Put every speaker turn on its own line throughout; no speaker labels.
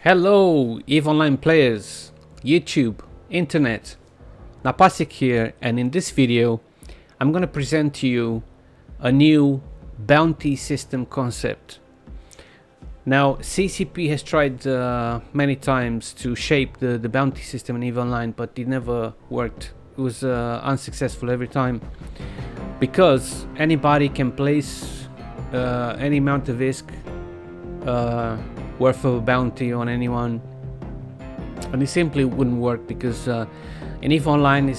Hello, EVE Online players, YouTube, Internet, Napasik here, and in this video I'm going to present to you a new bounty system concept. Now CCP has tried many times to shape the bounty system in EVE Online, but it never worked. It was unsuccessful every time because anybody can place any amount of risk worth of a bounty on anyone, and it simply wouldn't work because in EVE Online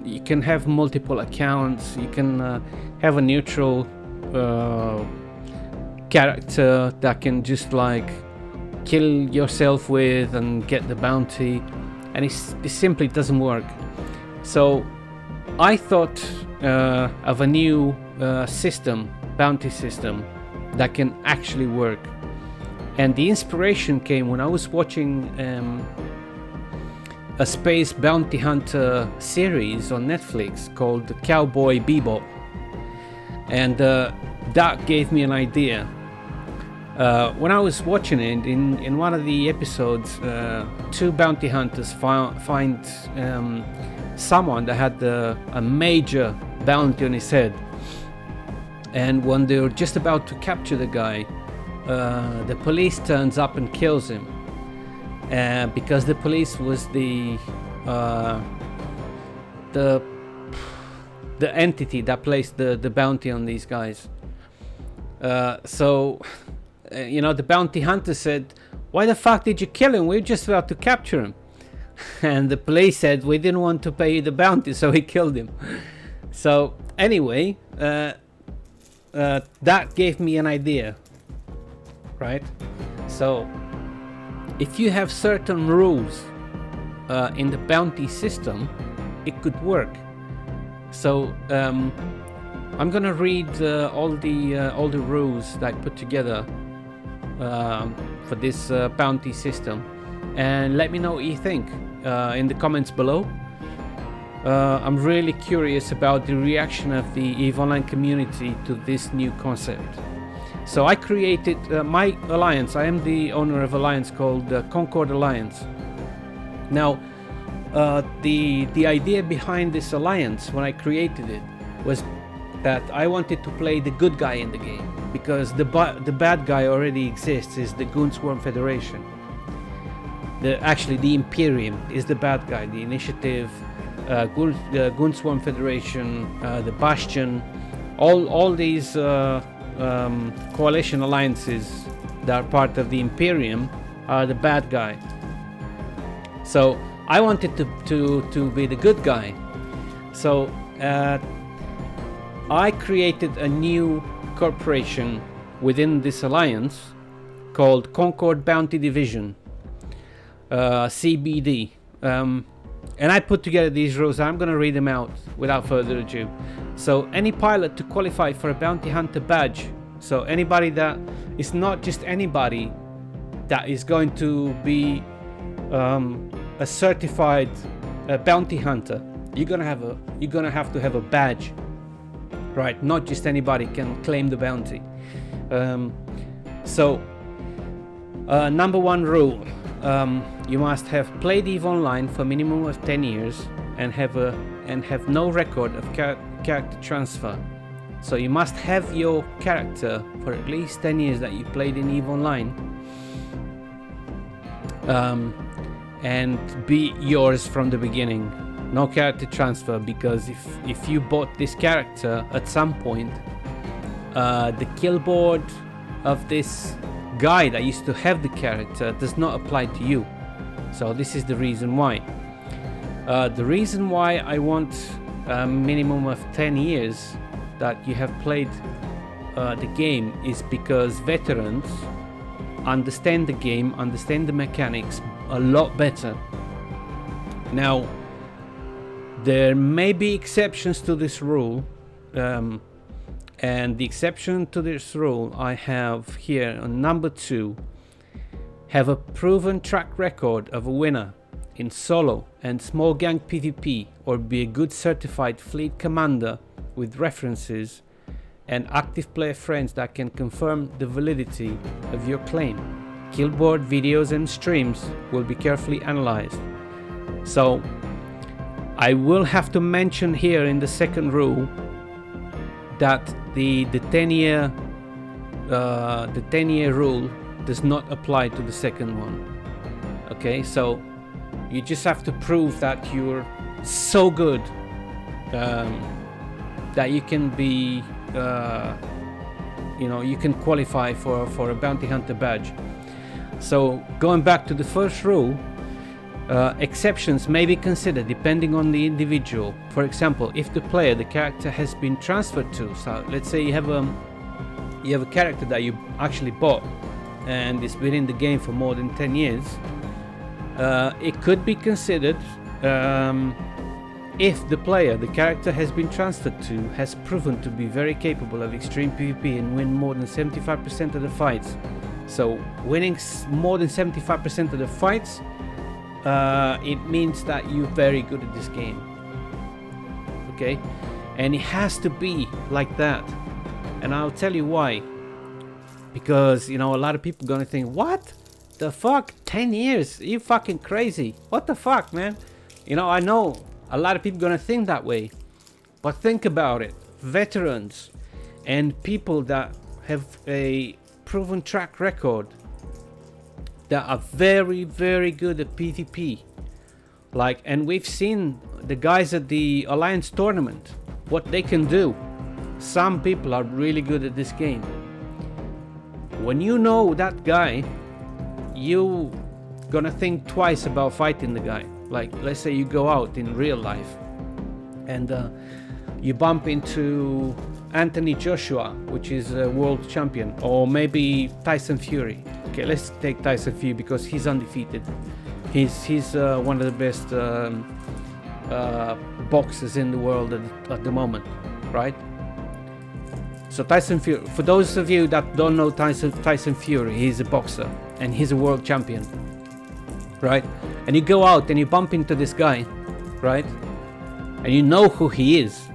you can have multiple accounts, you can have a neutral character that can just like kill yourself with and get the bounty, and it simply doesn't work. So I thought of a new bounty system that can actually work. And the inspiration came when I was watching a space bounty hunter series on Netflix called Cowboy Bebop, and that gave me an idea. When I was watching it, in one of the episodes, two bounty hunters find someone that had a major bounty on his head, and when they were just about to capture the guy, the police turns up and kills him because the police was the entity that placed the bounty on these guys. So the bounty hunter said, "Why the fuck did you kill him? We're just about to capture him." And the police said, "We didn't want to pay you the bounty, so we killed him." So anyway, that gave me an idea. Right? So if you have certain rules in the bounty system, it could work. So I'm gonna read all the rules that I put together for this bounty system, and let me know what you think in the comments below. I'm really curious about the reaction of the EVE Online community to this new concept. So I created my alliance. I am the owner of alliance called Concord Alliance. Now, the idea behind this alliance when I created it was that I wanted to play the good guy in the game, because the bad guy already exists, is the Goonswarm Federation. Actually, the Imperium is the bad guy. The Initiative, the Goonswarm Federation, the Bastion, all these coalition alliances that are part of the Imperium are the bad guy. So I wanted to be the good guy. So I created a new corporation within this alliance called Concord Bounty Division, CBD. And I put together these rules. I'm going to read them out without further ado. So any pilot to qualify for a bounty hunter badge, so anybody that is not just anybody that is going to be a certified bounty hunter, you're gonna have to have a badge, right? Not just anybody can claim the bounty. So number one rule. You must have played EVE Online for a minimum of 10 years and have no record of character transfer. So you must have your character for at least 10 years that you played in EVE Online, and be yours from the beginning. No character transfer, because if you bought this character at some point, the kill board of this guy that used to have the character does not apply to you. So this is the reason why. The reason why I want a minimum of 10 years that you have played the game is because veterans understand the game, understand the mechanics a lot better. Now, there may be exceptions to this rule, and the exception to this rule I have here on number 2: have a proven track record of a winner in solo and small gang PvP, or be a good certified fleet commander with references and active player friends that can confirm the validity of your claim. Killboard videos and streams will be carefully analyzed. So I will have to mention here in the second rule that the 10-year rule does not apply to the second one. Okay, so you just have to prove that you're so good that you can be you can qualify for a bounty hunter badge. So going back to the first rule, exceptions may be considered depending on the individual. For example, if the character has been transferred to, so let's say you have a character that you actually bought and it's been in the game for more than 10 years, it could be considered if the character has been transferred to has proven to be very capable of extreme PvP and win more than 75% of the fights. So winning more than 75% of the fights, it means that you're very good at this game. Okay, and it has to be like that, and I'll tell you why. Because a lot of people gonna think, what the fuck, 10 years, you fucking crazy, what the fuck, man? I know a lot of people gonna think that way, but think about it. Veterans and people that have a proven track record, that are very, very good at PvP, and we've seen the guys at the Alliance tournament, what they can do. Some people are really good at this game. When you know that guy, you gonna think twice about fighting the guy. Like, let's say you go out in real life and you bump into Anthony Joshua, which is a world champion, or maybe Tyson Fury. Okay, let's take Tyson Fury because he's undefeated. He's one of the best boxers in the world at the moment, right? So Tyson Fury, for those of you that don't know Tyson Fury, he's a boxer and he's a world champion, right? And you go out and you bump into this guy, right? And you know who he is.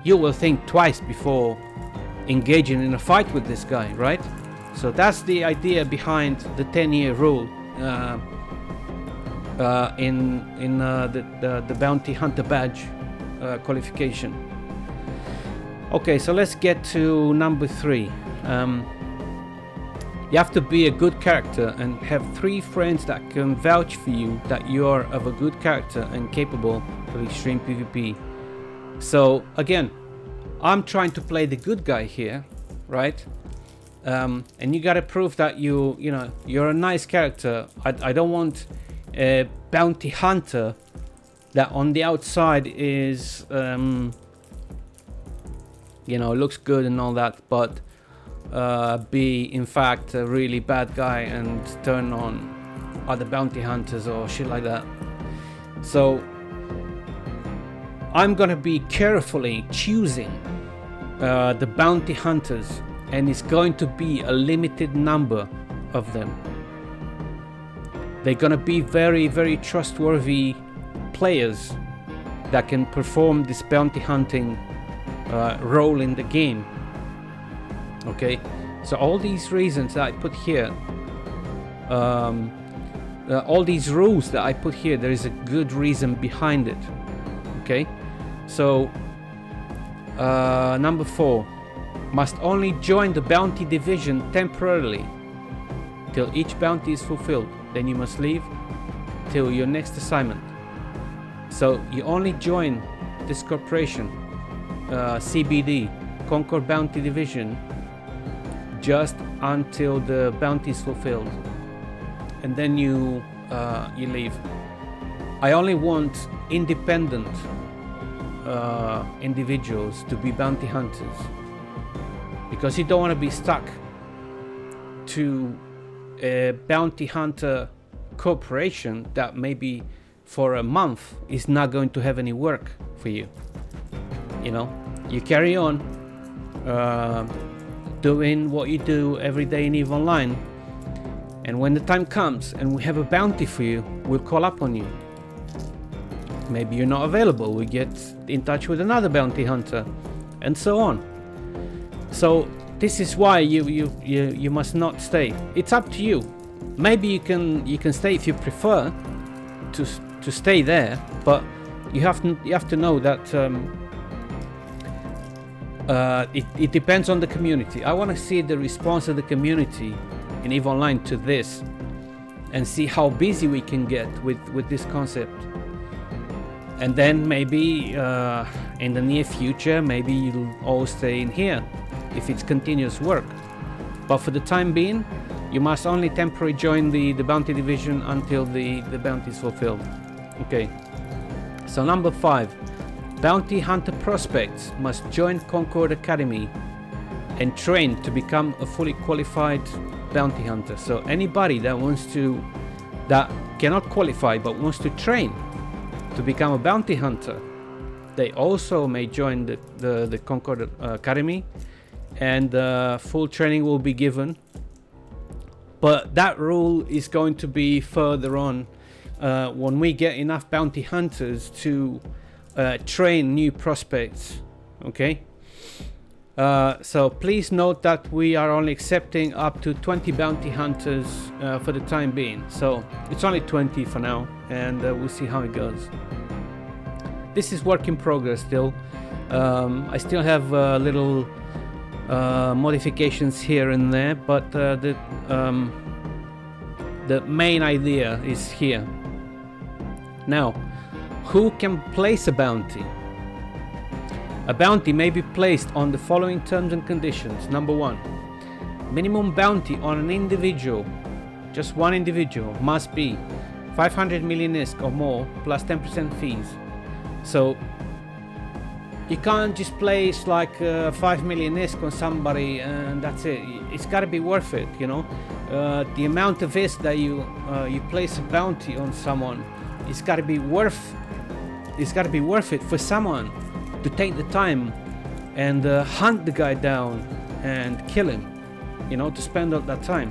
You will think twice before engaging in a fight with this guy, right? So that's the idea behind the 10-year rule in the bounty hunter badge qualification. Okay, so let's get to number 3. You have to be a good character and have 3 friends that can vouch for you that you are of a good character and capable of extreme PvP. So again, I'm trying to play the good guy here, right? And you gotta prove that you're a nice character. I don't want a bounty hunter that on the outside is looks good and all that, but be in fact a really bad guy and turn on other bounty hunters or shit like that. So I'm gonna be carefully choosing the bounty hunters, and it's going to be a limited number of them. They're gonna be very, very trustworthy players that can perform this bounty hunting role in the game. Okay, so all these reasons that I put here, all these rules that I put here, there is a good reason behind it. Okay, so number 4, must only join the bounty division temporarily till each bounty is fulfilled. Then you must leave till your next assignment. So you only join this corporation, CBD, Concord Bounty Division, just until the bounty is fulfilled, and then you leave. I only want independent individuals to be bounty hunters, because you don't want to be stuck to a bounty hunter corporation that maybe for a month is not going to have any work for you. You carry on doing what you do every day in EVE Online, and when the time comes and we have a bounty for you, we'll call up on you. Maybe you're not available, we get in touch with another bounty hunter, and so on. So this is why you must not stay. It's up to you. maybe you can stay if you prefer to stay there, but you have to know that it depends on the community. I want to see the response of the community in EVE Online to this, and see how busy we can get with this concept. And then maybe in the near future, maybe you'll all stay in here if it's continuous work. But for the time being, you must only temporarily join the bounty division until the bounty is fulfilled. Okay. So number 5, bounty hunter prospects must join Concord Academy and train to become a fully qualified bounty hunter. So anybody that cannot qualify but wants to train to become a bounty hunter, they also may join the Concord Academy, and full training will be given. But that rule is going to be further on when we get enough bounty hunters to train new prospects. Okay. So please note that we are only accepting up to 20 bounty hunters for the time being. So it's only 20 for now, and we'll see how it goes. This is work in progress still. I still have little modifications here and there, but the main idea is here. Now, who can place a bounty? A bounty may be placed on the following terms and conditions. Number 1, minimum bounty on an individual, just one individual, must be 500 million ISK or more plus 10% fees. So you can't just place like 5 million ISK on somebody and that's it. It's got to be worth it, you know. The amount of ISK that you place a bounty on someone, it's got to be worth it for someone to take the time and hunt the guy down and kill him, you know, to spend all that time.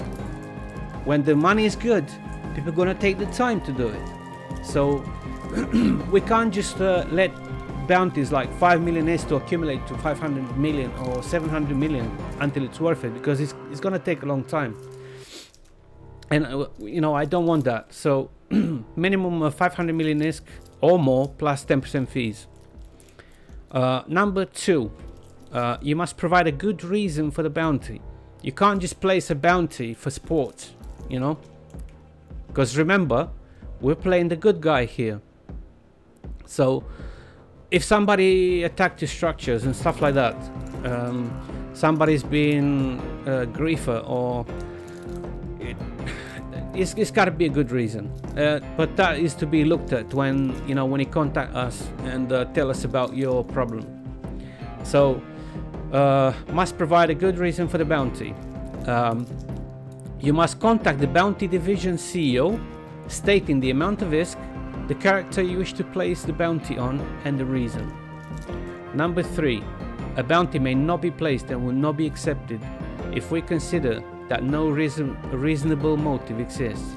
When the money is good, people are gonna take the time to do it. So we can't just let bounties like 5 million ISK to accumulate to 500 million or 700 million until it's worth it, because it's gonna take a long time. And you know, I don't want that. So minimum of 500 million ISK or more plus 10% fees. Number 2, you must provide a good reason for the bounty. You can't just place a bounty for sport, you know, because remember, we're playing the good guy here. So if somebody attacked your structures and stuff like that, somebody's been a griefer, or it's got to be a good reason, but that is to be looked at when you contact us and tell us about your problem. So must provide a good reason for the bounty. You must contact the bounty division CEO stating the amount of ISK, the character you wish to place the bounty on, and the reason. Number 3, a bounty may not be placed and will not be accepted if we consider that no reasonable motive exists.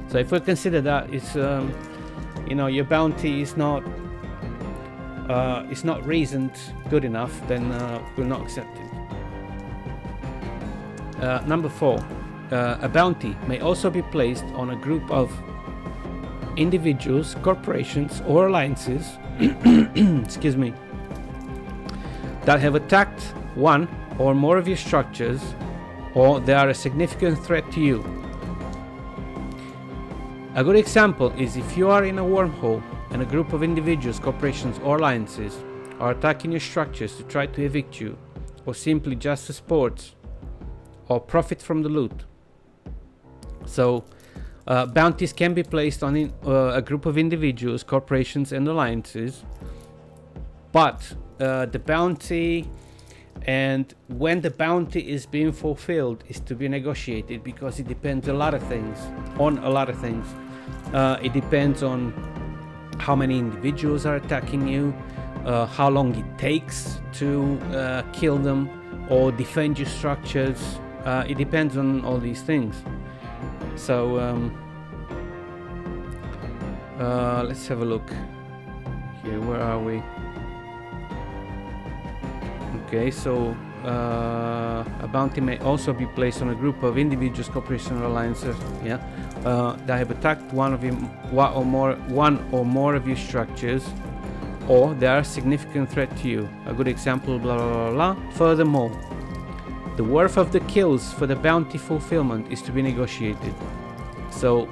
So if we consider that it's your bounty is not reasoned good enough, then we'll not accept it. Number 4, a bounty may also be placed on a group of individuals, corporations, or alliances excuse me, that have attacked one or more of your structures, or they are a significant threat to you. A good example is if you are in a wormhole and a group of individuals, corporations, or alliances are attacking your structures to try to evict you, or simply just for sports, or profit from the loot. So bounties can be placed on a group of individuals, corporations, and alliances, but the bounty, and when the bounty is being fulfilled, is to be negotiated, because it depends on a lot of things. It depends on how many individuals are attacking you, how long it takes to kill them or defend your structures. It depends on all these things. So let's have a look here. Where are we? Okay, so a bounty may also be placed on a group of individuals, corporations, or alliances, that have attacked one or more of your structures, or they are a significant threat to you. A good example, blah blah blah blah. Furthermore, the worth of the kills for the bounty fulfillment is to be negotiated. So,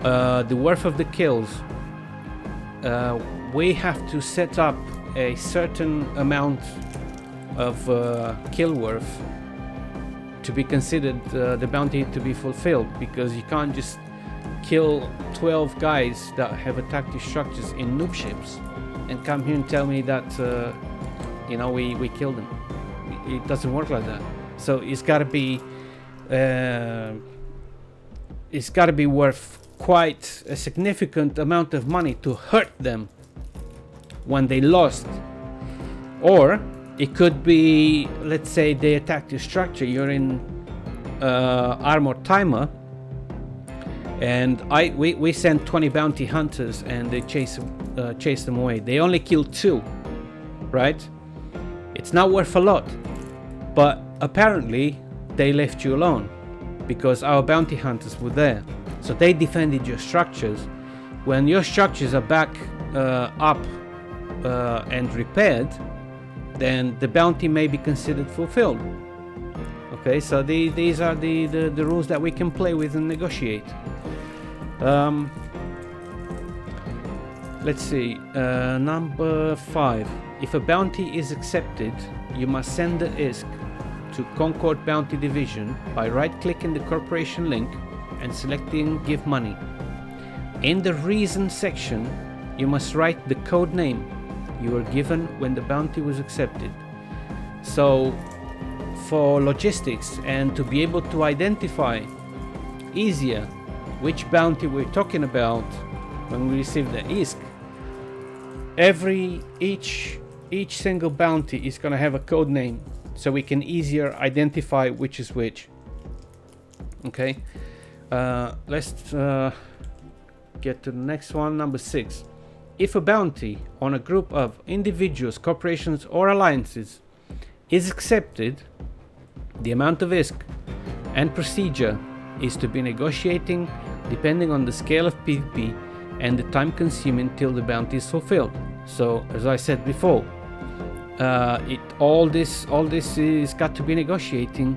the worth of the kills, we have to set up a certain amount of kill worth to be considered the bounty to be fulfilled, because you can't just kill 12 guys that have attacked your structures in noob ships and come here and tell me that we killed them. It doesn't work like that. So it's got to be worth quite a significant amount of money to hurt them when they lost. Or it could be, let's say they attacked your structure, you're in armored timer, and we sent 20 bounty hunters and they chase them away. They only killed 2, right? It's not worth a lot, but apparently they left you alone because our bounty hunters were there. So they defended your structures. When your structures are back up and repaired, then the bounty may be considered fulfilled. Okay, so these are the rules that we can play with and negotiate. Let's see, number 5. If a bounty is accepted, you must send the ISK to Concord Bounty Division by right-clicking the corporation link and selecting Give Money. In the Reason section, you must write the code name you were given when the bounty was accepted. So, for logistics and to be able to identify easier which bounty we're talking about when we receive the ISK, each single bounty is going to have a code name, so we can easier identify which is which. Okay, let's get to the next one, number 6. If a bounty on a group of individuals, corporations, or alliances is accepted, the amount of ISK and procedure is to be negotiating depending on the scale of PvP and the time consuming till the bounty is fulfilled. So, as I said before, all this is got to be negotiated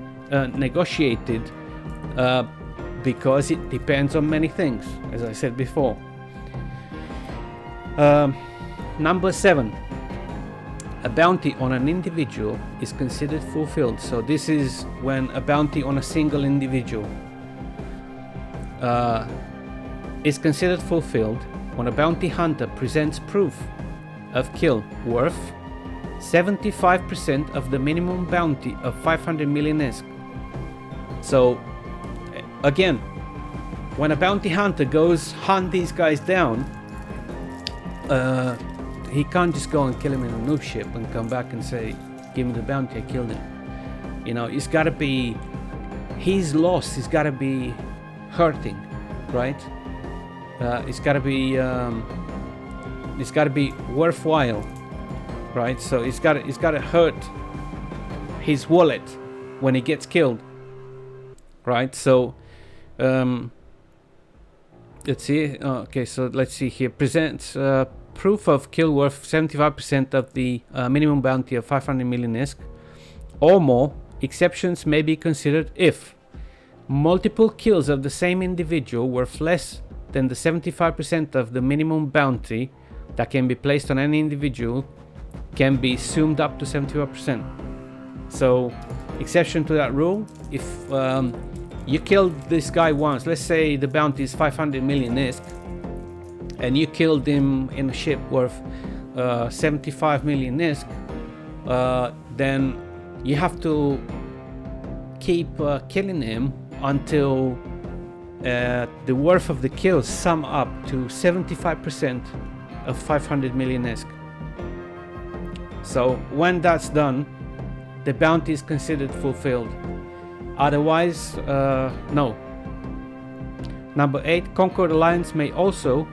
because it depends on many things, as I said before. Number 7. A bounty on an individual is considered fulfilled. So this is when a bounty on a single individual is considered fulfilled when a bounty hunter presents proof of kill worth 75% of the minimum bounty of 500 million ISK. So again, when a bounty hunter goes hunt these guys down, he can't just go and kill him in a noob ship and come back and say, give me the bounty, I killed him. It's got to be, his loss has got to be hurting, right? It's got to be worthwhile, right? So it's got to hurt his wallet when he gets killed, right? So let's see. Okay, so let's see here. Presents proof of kill worth 75% of the minimum bounty of 500 million ISK or more. Exceptions may be considered if multiple kills of the same individual worth less than the 75% of the minimum bounty that can be placed on any individual can be summed up to 75%. So, exception to that rule, if you killed this guy once, let's say the bounty is 500 million ISK, and you killed him in a ship worth 75 million ISK, then you have to keep killing him until the worth of the kills sum up to 75% of 500 million ISK. So when that's done, the bounty is considered fulfilled. Otherwise, no. Number 8, Concord Alliance may also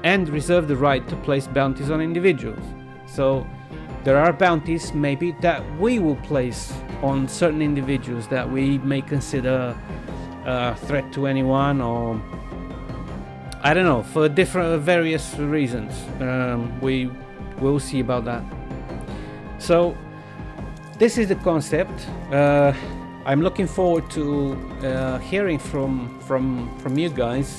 and reserve the right to place bounties on individuals. So there are bounties maybe that we will place on certain individuals that we may consider a threat to anyone, or I don't know, for different various reasons. We will see about that. So this is the concept. I'm looking forward to hearing from you guys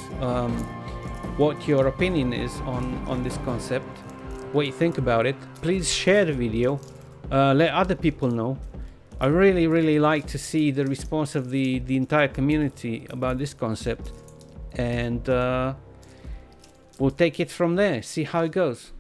what your opinion is on this concept, what you think about it. Please share the video, let other people know. I really like to see the response of the entire community about this concept, and we'll take it from there, see how it goes.